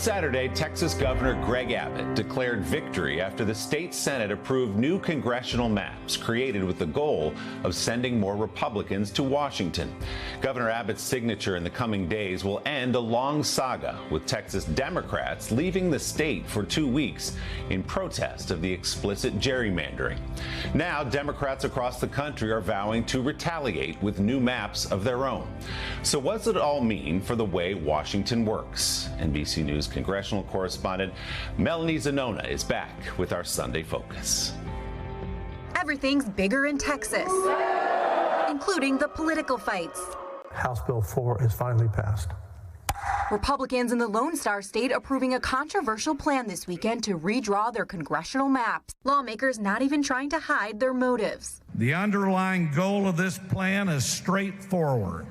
Saturday, Texas Governor Greg Abbott declared victory after the state Senate approved new congressional maps created with the goal of sending more Republicans to Washington. Governor Abbott's signature in the coming days will end a long saga, with Texas Democrats leaving the state for 2 weeks in protest of the explicit gerrymandering. Now, Democrats across the country are vowing to retaliate with new maps of their own. So what does it all mean for the way Washington works? NBC News congressional correspondent Melanie Zanona is back with our Sunday Focus. Everything's bigger in Texas, including the political fights. House Bill 4 is finally passed. Republicans in the Lone Star State approving a controversial plan this weekend to redraw their congressional maps. Lawmakers not even trying to hide their motives. The underlying goal of this plan is straightforward: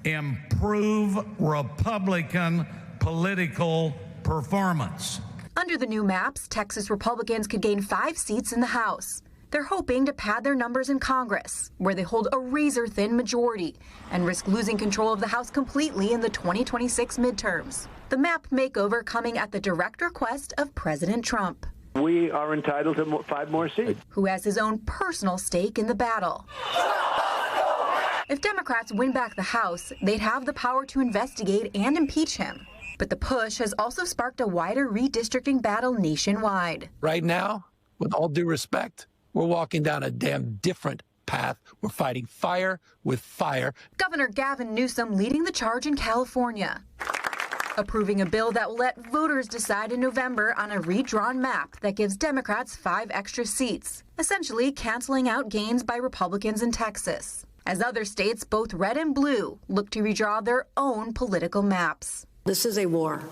improve Republican political performance. Under the new maps, Texas Republicans could gain 5 seats in the House. They're hoping to pad their numbers in Congress, where they hold a razor-thin majority and risk losing control of the House completely in the 2026 midterms. The map makeover coming at the direct request of President Trump. We are entitled to 5 more seats. Who has his own personal stake in the battle. If Democrats win back the House, they'd have the power to investigate and impeach him. But the push has also sparked a wider redistricting battle nationwide. Right now, with all due respect, we're walking down a damn different path. We're fighting fire with fire. Governor Gavin Newsom leading the charge in California, approving a bill that will let voters decide in November on a redrawn map that gives Democrats 5 extra seats, essentially canceling out gains by Republicans in Texas, as other states, both red and blue, look to redraw their own political maps. This is a war.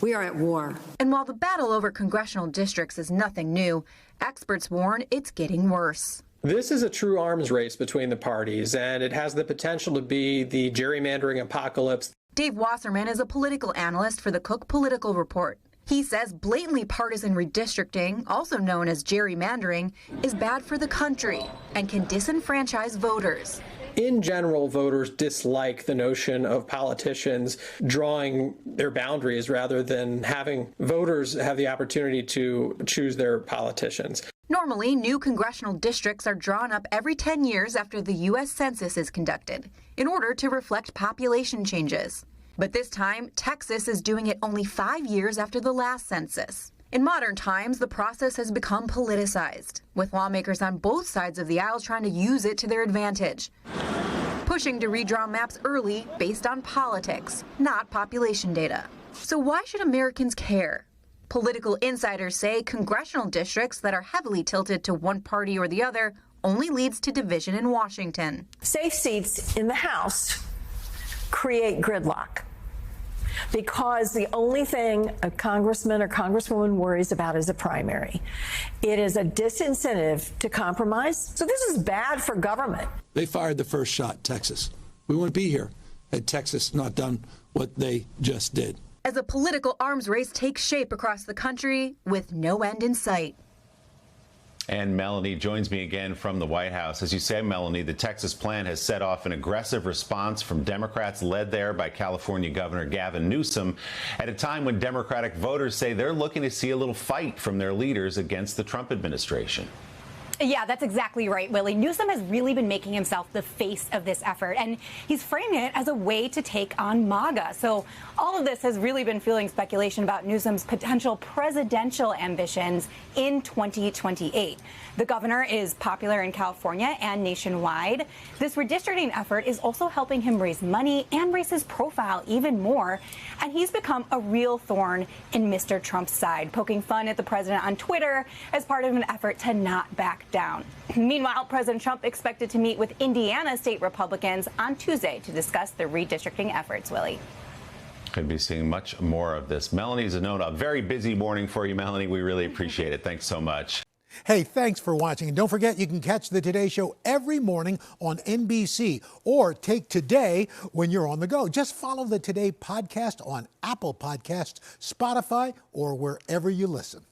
We are at war. And while the battle over congressional districts is nothing new, experts warn it's getting worse. This is a true arms race between the parties, and it has the potential to be the gerrymandering apocalypse. Dave Wasserman is a political analyst for the Cook Political Report. He says blatantly partisan redistricting, also known as gerrymandering, is bad for the country and can disenfranchise voters. In general, voters dislike the notion of politicians drawing their boundaries rather than having voters have the opportunity to choose their politicians. Normally, new congressional districts are drawn up every 10 years after the U.S. Census is conducted in order to reflect population changes. But this time, Texas is doing it only 5 years after the last census. In modern times, the process has become politicized, with lawmakers on both sides of the aisle trying to use it to their advantage, pushing to redraw maps early based on politics, not population data. So why should Americans care? Political insiders say congressional districts that are heavily tilted to one party or the other only leads to division in Washington. Safe seats in the House create gridlock, because the only thing a congressman or congresswoman worries about is a primary. It is a disincentive to compromise. So this is bad for government. They fired the first shot, Texas. We wouldn't be here had Texas not done what they just did. As a political arms race takes shape across the country with no end in sight. And Melanie joins me again from the White House. As you say, Melanie, the Texas plan has set off an aggressive response from Democrats led there by California Governor Gavin Newsom at a time when Democratic voters say they're looking to see a little fight from their leaders against the Trump administration. Yeah, that's exactly right, Willie. Newsom has really been making himself the face of this effort, and he's framing it as a way to take on MAGA. So all of this has really been fueling speculation about Newsom's potential presidential ambitions in 2028. The governor is popular in California and nationwide. This redistricting effort is also helping him raise money and raise his profile even more. And he's become a real thorn in Mr. Trump's side, poking fun at the president on Twitter as part of an effort to not back down. Meanwhile, President Trump expected to meet with Indiana state Republicans on Tuesday to discuss the redistricting efforts, Willie. Could be seeing much more of this. Melanie Zanona, a very busy morning for you, Melanie. We really appreciate it. Thanks so much. Hey, thanks for watching. And don't forget, you can catch the Today Show every morning on NBC or take Today when you're on the go. Just follow the Today podcast on Apple Podcasts, Spotify, or wherever you listen.